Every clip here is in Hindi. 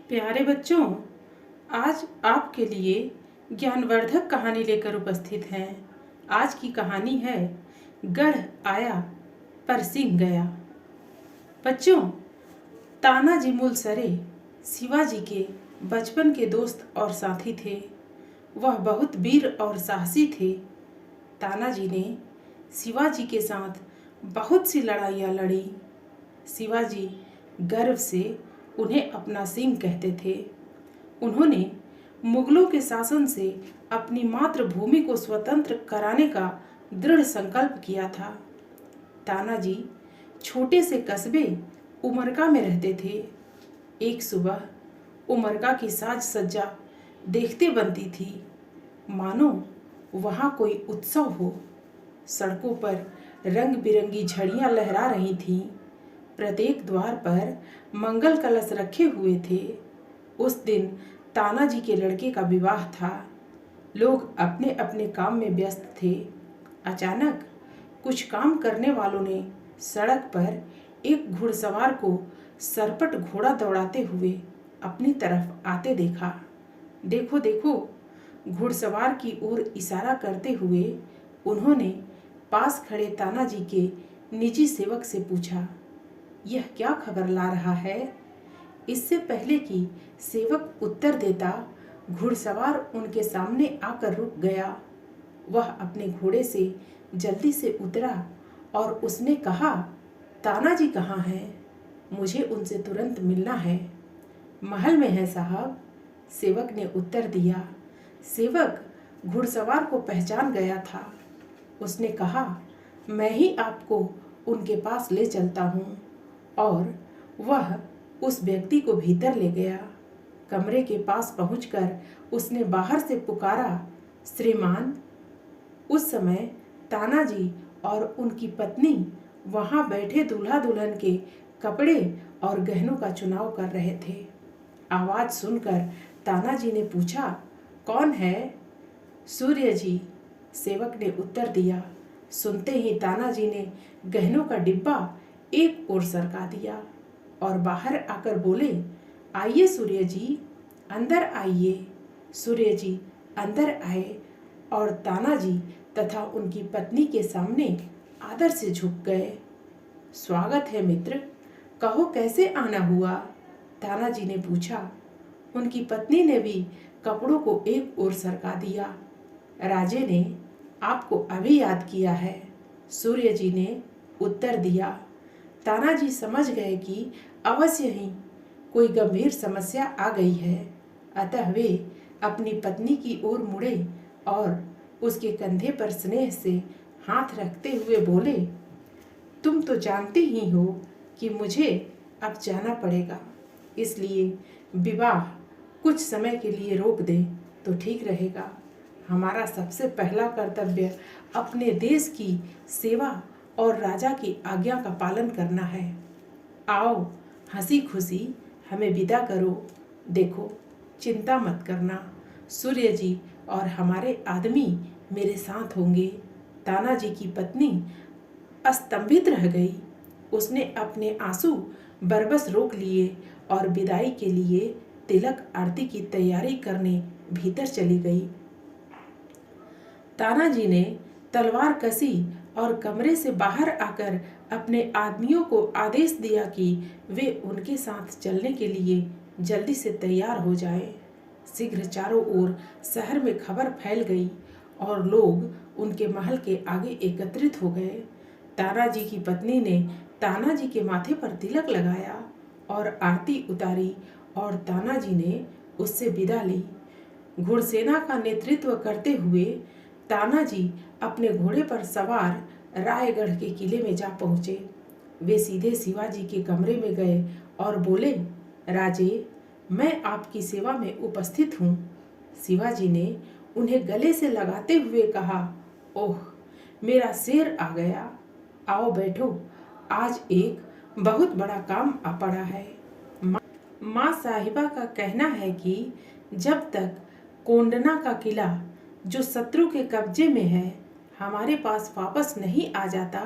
प्यारे बच्चों, आज आपके लिए ज्ञानवर्धक कहानी लेकर उपस्थित हैं। आज की कहानी है गढ़ आया पर सिंह गया। बच्चों, तानाजी मुलसरे शिवाजी के बचपन के दोस्त और साथी थे। वह बहुत वीर और साहसी थे। तानाजी ने शिवाजी के साथ बहुत सी लड़ाइयाँ लड़ी। शिवाजी गर्व से उन्हें अपना सिंह कहते थे। उन्होंने मुगलों के शासन से अपनी मातृभूमि को स्वतंत्र कराने का दृढ़ संकल्प किया था। तानाजी छोटे से कस्बे उमरका में रहते थे। एक सुबह उमरका की साज सज्जा देखते बनती थी, मानो वहाँ कोई उत्सव हो। सड़कों पर रंग बिरंगी झड़ियाँ लहरा रही थीं। प्रत्येक द्वार पर मंगल कलश रखे हुए थे। उस दिन तानाजी के लड़के का विवाह था। लोग अपने अपने काम में व्यस्त थे। अचानक कुछ काम करने वालों ने सड़क पर एक घुड़सवार को सरपट घोड़ा दौड़ाते हुए अपनी तरफ आते देखा। देखो देखो, घुड़सवार की ओर इशारा करते हुए उन्होंने पास खड़े तानाजी के निजी सेवक से पूछा, यह क्या खबर ला रहा है? इससे पहले कि सेवक उत्तर देता, घुड़सवार उनके सामने आकर रुक गया। वह अपने घोड़े से जल्दी से उतरा और उसने कहा, तानाजी कहाँ हैं? मुझे उनसे तुरंत मिलना है। महल में है साहब, सेवक ने उत्तर दिया। सेवक घुड़सवार को पहचान गया था। उसने कहा, मैं ही आपको उनके पास ले चलता हूँ। और वह उस व्यक्ति को भीतर ले गया। कमरे के पास पहुंचकर उसने बाहर से पुकारा, श्रीमान। उस समय तानाजी और उनकी पत्नी वहां बैठे दूल्हा दुल्हन के कपड़े और गहनों का चुनाव कर रहे थे। आवाज सुनकर तानाजी ने पूछा, कौन है? सूर्य जी, सेवक ने उत्तर दिया। सुनते ही तानाजी ने गहनों का डिब्बा एक ओर सरका दिया और बाहर आकर बोले, आइए सूर्य जी, अंदर आइए। सूर्य जी अंदर आए और तानाजी तथा उनकी पत्नी के सामने आदर से झुक गए। स्वागत है मित्र, कहो कैसे आना हुआ? तानाजी ने पूछा। उनकी पत्नी ने भी कपड़ों को एक ओर सरका दिया। राजे ने आपको अभी याद किया है, सूर्य जी ने उत्तर दिया। तानाजी समझ गए कि अवश्य ही कोई गंभीर समस्या आ गई है। अतः वे अपनी पत्नी की ओर मुड़े और उसके कंधे पर स्नेह से हाथ रखते हुए बोले, तुम तो जानते ही हो कि मुझे अब जाना पड़ेगा, इसलिए विवाह कुछ समय के लिए रोक दें तो ठीक रहेगा। हमारा सबसे पहला कर्तव्य अपने देश की सेवा और राजा की आज्ञा का पालन करना है। आओ हंसी खुशी हमें विदा करो। देखो, चिंता मत करना, सूर्य जी और हमारे आदमी मेरे साथ होंगे। तानाजी की पत्नी स्तंभित रह गई। उसने अपने आंसू बरबस रोक लिए और विदाई के लिए तिलक आरती की तैयारी करने भीतर चली गई। तानाजी ने तलवार कसी और कमरे से बाहर आकर अपने आदमियों को आदेश दिया कि वे उनके साथ चलने के लिए जल्दी से तैयार हो जाएं। शीघ्र चारों ओर शहर में खबर फैल गई और लोग उनके महल के आगे एकत्रित हो गए। तानाजी की पत्नी ने तानाजी के माथे पर तिलक लगाया और आरती उतारी और तानाजी ने उससे विदा ली। घुड़सेना का नेतृत्व करते हुए तानाजी अपने घोड़े पर सवार रायगढ़ के किले में जा पहुंचे। वे सीधे शिवाजी के कमरे में गए और बोले, राजे, मैं आपकी सेवा में उपस्थित हूँ। शिवाजी ने उन्हें गले से लगाते हुए कहा, ओह, मेरा शेर आ गया। आओ बैठो, आज एक बहुत बड़ा काम आ पड़ा है। माँ साहिबा का कहना है कि जब तक कोंडना का किला जो शत्रु के कब्जे में है हमारे पास वापस नहीं आ जाता,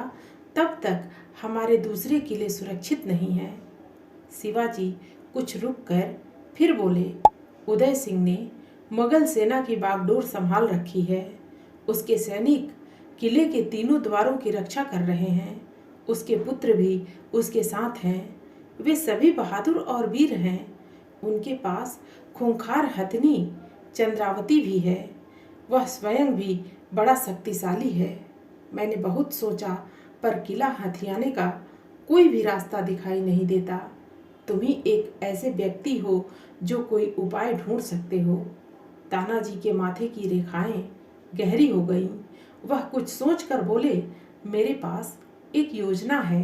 तब तक हमारे दूसरे किले सुरक्षित नहीं हैं। शिवाजी कुछ रुककर फिर बोले, उदय सिंह ने मुगल सेना की बागडोर संभाल रखी है। उसके सैनिक किले के तीनों द्वारों की रक्षा कर रहे हैं। उसके पुत्र भी उसके साथ हैं। वे सभी बहादुर और वीर हैं। उनके पास खूंखार हथनी चंद्रावती भी है। वह स्वयं भी बड़ा शक्तिशाली है। मैंने बहुत सोचा, पर किला हथियाने का कोई भी रास्ता दिखाई नहीं देता। तुम ही एक ऐसे व्यक्ति हो जो कोई उपाय ढूंढ सकते हो। तानाजी के माथे की रेखाएं गहरी हो गईं। वह कुछ सोचकर बोले, मेरे पास एक योजना है।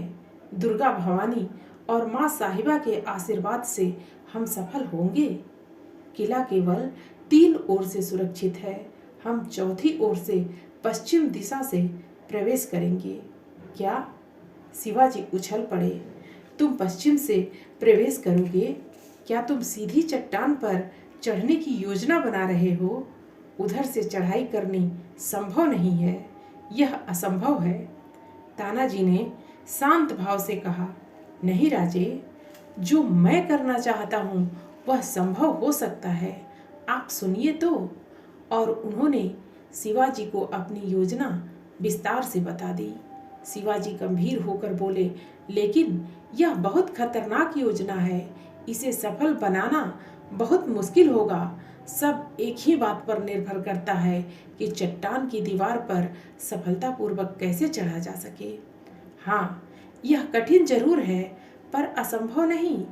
दुर्गा भवानी और माँ साहिबा के आशीर्वाद से हम सफल होंगे। किला केवल 3 ओर से सुरक्षित है। हम चौथी ओर से पश्चिम दिशा से प्रवेश करेंगे। क्या? शिवाजी उछल पड़े। तुम पश्चिम से प्रवेश करोगे? क्या तुम सीधी चट्टान पर चढ़ने की योजना बना रहे हो? उधर से चढ़ाई करनी संभव नहीं है। यह असंभव है। तानाजी ने शांत भाव से कहा, नहीं राजे, जो मैं करना चाहता हूँ वह संभव हो सकता है। आप सुनिए तो। और उन्होंने शिवाजी को अपनी योजना विस्तार से बता दी। शिवाजी गंभीर होकर बोले, लेकिन यह बहुत खतरनाक योजना है। इसे सफल बनाना बहुत मुश्किल होगा। सब एक ही बात पर निर्भर करता है कि चट्टान की दीवार पर सफलतापूर्वक कैसे चढ़ा जा सके। हाँ, यह कठिन जरूर है, पर असंभव नहीं।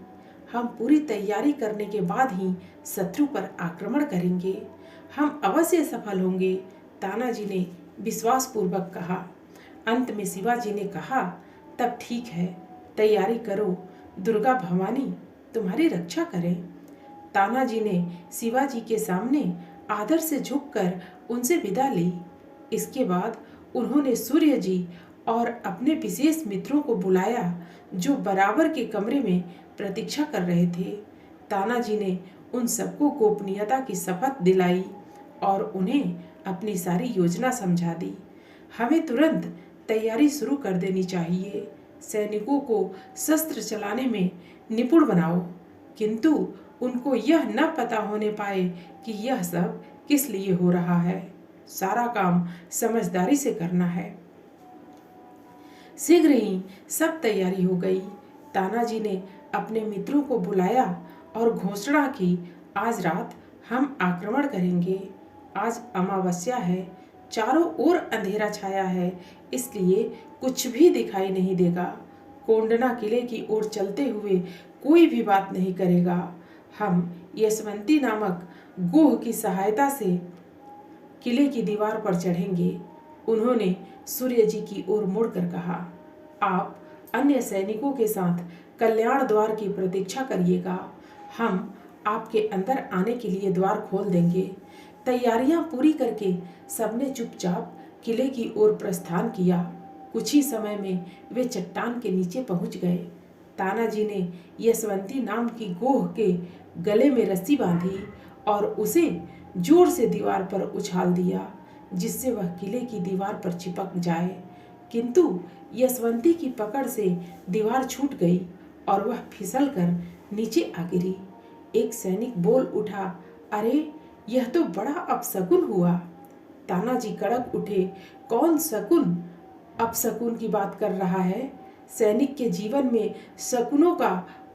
हम पूरी तैयारी करने के बाद ही शत्रु पर आक्रमण करेंगे। हम अवश्य सफल होंगे, तानाजी ने विश्वासपूर्वक कहा। अंत में शिवाजी ने कहा, तब ठीक है, तैयारी करो। दुर्गा भवानी तुम्हारी रक्षा करें। तानाजी ने शिवाजी के सामने आदर से झुककर उनसे विदा ली। इसके बाद उन्होंने सूर्य जी और अपने विशेष मित्रों को बुलाया, जो बराबर के कमरे में प्रतीक्षा कर रहे थे। तानाजी ने उन सबको गोपनीयता की शपथ दिलाई और उन्हें अपनी सारी योजना समझा दी। हमें तुरंत तैयारी शुरू कर देनी चाहिए। सैनिकों को शस्त्र चलाने में निपुण बनाओ, किंतु उनको यह न पता होने पाए कि यह सब किस लिए हो रहा है। सारा काम समझदारी से करना है। शीघ्र ही सब तैयारी हो गई। तानाजी ने अपने मित्रों को बुलाया और घोषणा की, आज रात हम आक्रमण करेंगे। आज अमावस्या है, चारों ओर अंधेरा छाया है, इसलिए कुछ भी दिखाई नहीं देगा। कोंडना किले की ओर चलते हुए कोई भी बात नहीं करेगा। हम यशवंती नामक गोह की सहायता से किले की दीवार पर चढ़ेंगे। उन्होंने सूर्य जी की ओर मुड़कर कहा, आप अन्य सैनिकों के साथ कल्याण द्वार की प्रतीक्षा करिएगा। हम आपके अंदर आने के लिए द्वार खोल देंगे। तैयारियां पूरी करके सबने चुपचाप किले की ओर प्रस्थान किया। कुछ ही समय में वे चट्टान के नीचे पहुंच गए। तानाजी ने यशवंती नाम की गोह के गले में रस्सी बांधी और उसे जोर से दीवार पर उछाल दिया, जिससे वह किले की दीवार पर चिपक जाए। किंतु यशवंती की पकड़ से दीवार छूट गई और वह फिसलकर नीचे आ गिरी। एक सैनिक बोल उठा, अरे, यह तो बड़ा अपशकुन हुआ। तानाजी कड़क उठे, कौन शकुन? अपशकुन की बात कर रहा है? सैनिक के जीवन में शकुनों का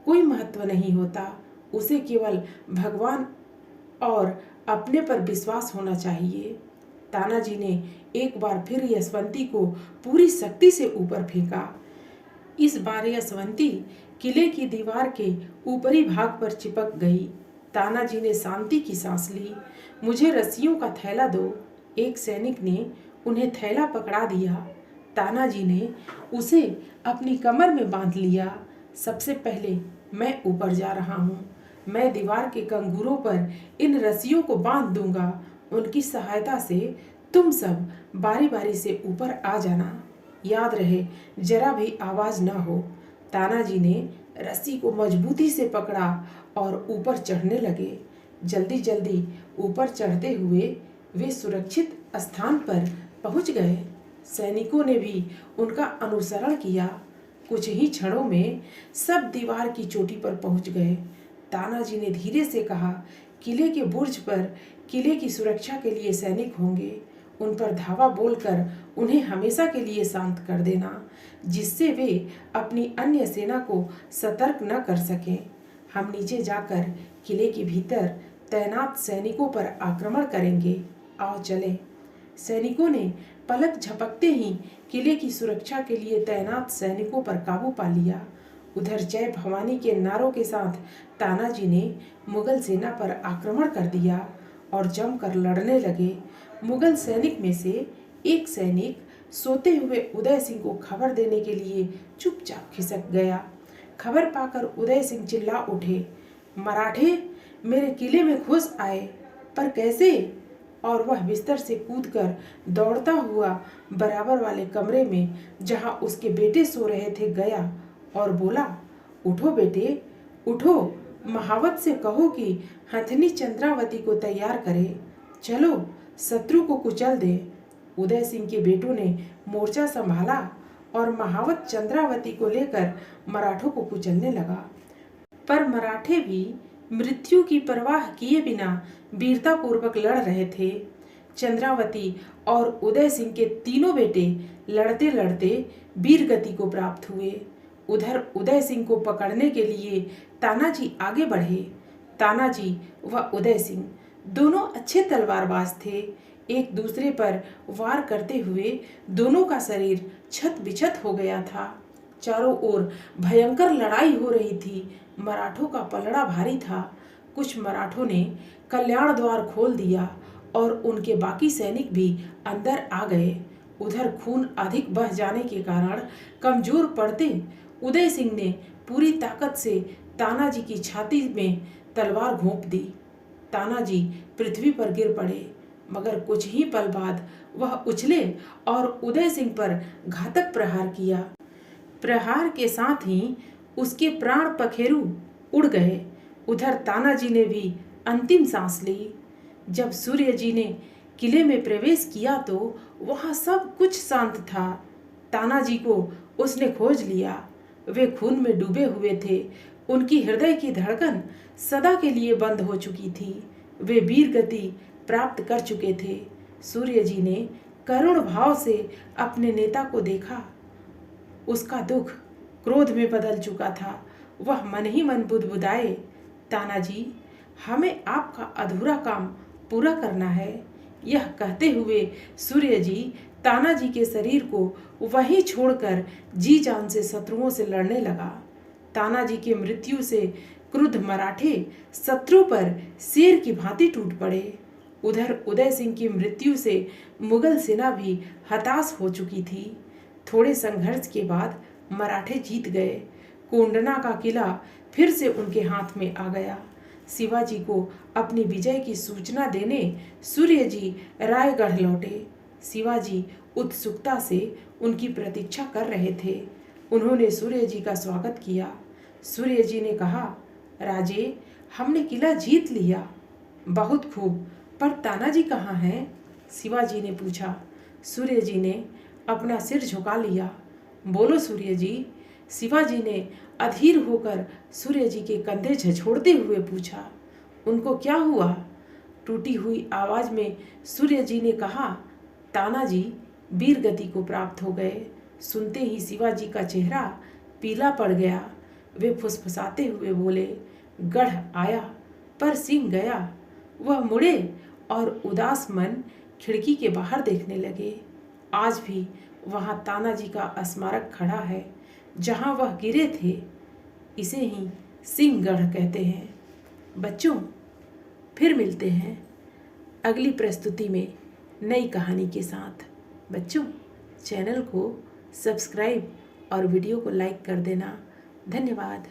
कोई महत्व नहीं होता। उसे केवल भगवान और अपने पर विश्वास होना चाहिए। तानाजी ने एक बार फिर यशवंती को पूरी शक्ति से ऊपर फेंका। इस बार यशवंती किले की दीवार के ऊपरी भाग पर चिपक गई। तानाजी ने शांति की सांस ली। मुझे रस्सियों का थैला दो। एक सैनिक ने उन्हें थैला पकड़ा दिया। तानाजी ने उसे अपनी कमर में बांध लिया। सबसे पहले मैं ऊपर जा रहा हूँ। मैं दीवार के कंगूरों पर इन रस्सियों को बांध दूंगा। उनकी सहायता से तुम सब बारी बारी से ऊपर आ जाना। याद रहे, जरा भी आवाज न हो। तानाजी ने रस्सी को मजबूती से पकड़ा और ऊपर चढ़ने लगे। जल्दी जल्दी ऊपर चढ़ते हुए वे सुरक्षित स्थान पर पहुंच गए। सैनिकों ने भी उनका अनुसरण किया। कुछ ही क्षणों में सब दीवार की चोटी पर पहुंच गए। तानाजी ने धीरे से कहा, किले के बुर्ज पर किले की सुरक्षा के लिए सैनिक होंगे। उन पर धावा बोलकर उन्हें हमेशा के लिए शांत कर देना, जिससे वे अपनी अन्य सेना को सतर्क न कर सकें। हम नीचे जाकर किले के भीतर तैनात सैनिकों पर आक्रमण करेंगे। आओ चलें। सैनिकों ने पलक झपकते ही किले की सुरक्षा के लिए तैनात सैनिकों पर काबू पा लिया। उधर जय भवानी के नारों के साथ तानाजी ने मुगल सेना पर आक्रमण कर दिया और जमकर लड़ने लगे। मुगल सैनिक में से एक सैनिक सोते हुए उदय सिंह को खबर देने के लिए चुपचाप खिसक गया। खबर पाकर उदय सिंह चिल्ला उठे, मराठे मेरे किले में घुस आए, पर कैसे? और वह बिस्तर से कूदकर दौड़ता हुआ बराबर वाले कमरे में जहां उसके बेटे सो रहे थे गया और बोला, उठो बेटे उठो, महावत से कहो कि हथनी चंद्रावती को तैयार करे, चलो शत्रु को कुचल दे। उदय सिंह के बेटों ने मोर्चा संभाला और महावत चंद्रावती को लेकर मराठों को कुचलने लगा। पर मराठे भी मृत्यु की परवाह किए बिना वीरतापूर्वक लड़ रहे थे। चंद्रावती और उदय सिंह के तीनों बेटे लड़ते लड़ते वीर गति को प्राप्त हुए। उधर उदय सिंह को पकड़ने के लिए तानाजी आगे बढ़े। तानाजी व उदय सिंह दोनों अच्छे तलवारबाज थे। एक दूसरे पर वार करते हुए दोनों का शरीर छत बिछत हो गया था। चारों ओर भयंकर लड़ाई हो रही थी। मराठों का पलड़ा भारी था। कुछ मराठों ने कल्याण द्वार खोल दिया और उनके बाकी सैनिक भी अंदर आ गए। उधर खून अधिक बह जाने के कारण कमजोर पड़ते उदय सिंह ने पूरी ताकत से तानाजी की छाती में तलवार घोंप दी। तानाजी पृथ्वी पर गिर पड़े, मगर कुछ ही पल बाद वह उछले और उदय सिंह पर घातक प्रहार किया। प्रहार के साथ ही उसके प्राण पखेरु उड़ गए। उधर तानाजी ने भी अंतिम सांस ली। जब सूर्य जी ने किले में प्रवेश किया तो वहां सब कुछ शांत था। तानाजी को उसने खोज लिया। वे खून में डूबे हुए थे। उनकी हृदय की धड़कन सदा के लिए बंद हो चुकी थी। वे वीर गति प्राप्त कर चुके थे। सूर्य जी ने करुण भाव से अपने नेता को देखा। उसका दुख क्रोध में बदल चुका था। वह मन ही मन बुदबुदाए, तानाजी हमें आपका अधूरा काम पूरा करना है। यह कहते हुए सूर्य जी तानाजी के शरीर को वहीं छोड़कर जी जान से शत्रुओं से लड़ने लगा। तानाजी की मृत्यु से क्रुद्ध मराठे शत्रु पर शेर की भांति टूट पड़े। उधर उदय सिंह की मृत्यु से मुगल सेना भी हताश हो चुकी थी। थोड़े संघर्ष के बाद मराठे जीत गए। कोंडना का किला फिर से उनके हाथ में आ गया। शिवाजी को अपनी विजय की सूचना देने सूर्य जी रायगढ़ लौटे। शिवाजी उत्सुकता से उनकी प्रतीक्षा कर रहे थे। उन्होंने सूर्य जी का स्वागत किया। सूर्य जी ने कहा, राजे हमने किला जीत लिया। बहुत खूब, पर तानाजी कहाँ हैं? शिवाजी ने पूछा। सूर्य जी ने अपना सिर झुका लिया। बोलो सूर्य जी। शिवाजी ने अधीर होकर सूर्य जी के कंधे झंझोड़ते हुए पूछा। उनको क्या हुआ? टूटी हुई आवाज में सूर्य जी ने कहा, तानाजी वीर गति को प्राप्त हो गए। सुनते ही शिवाजी का चेहरा पीला पड़ गया। वे फुसफुसाते हुए बोले, गढ़ आया पर सिंह गया। वह मुड़े और उदास मन खिड़की के बाहर देखने लगे। आज भी वहां तानाजी का स्मारक खड़ा है जहां वह गिरे थे। इसे ही सिंहगढ़ कहते हैं। बच्चों, फिर मिलते हैं अगली प्रस्तुति में नई कहानी के साथ। बच्चों, चैनल को सब्सक्राइब और वीडियो को लाइक कर देना। धन्यवाद।